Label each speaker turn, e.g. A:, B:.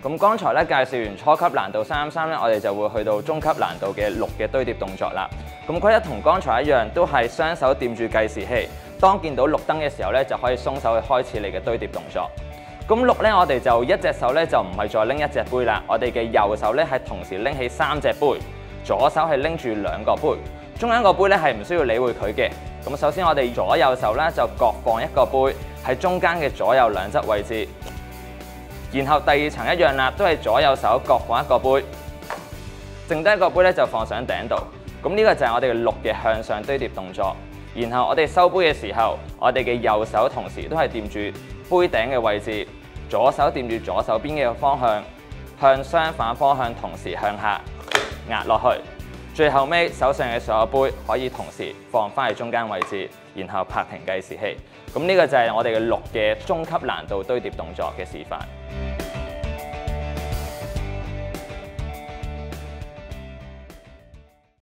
A: 咁剛才咧介紹完初級難度333咧，我哋就會去到中級難度嘅6嘅堆疊動作啦。咁規則同剛才一樣，都係雙手掂住計時器。當見到綠燈嘅時候咧，就可以鬆手去開始你嘅堆疊動作。咁6咧，我哋就一隻手咧就唔係再拎一隻杯啦，我哋嘅右手咧係同時拎起3隻杯，左手係拎住2個杯，中間個杯咧係唔需要理會佢嘅。咁首先我哋左右手咧就各放一個杯喺中間嘅左右兩側位置。然後第二層一樣啦，都係左右手各放一個杯，剩低一個杯咧就放上頂度。咁呢個就係我哋嘅6嘅向上堆疊動作。然後我哋收杯嘅時候，我哋嘅右手同時都係掂住杯頂嘅位置，左手掂住左手邊嘅方向，向相反方向同時向下壓落去。最後尾手上嘅所有杯可以同時放翻喺中間位置，然後拍停計時器。咁呢個就係我哋嘅6嘅中級難度堆疊動作嘅示範。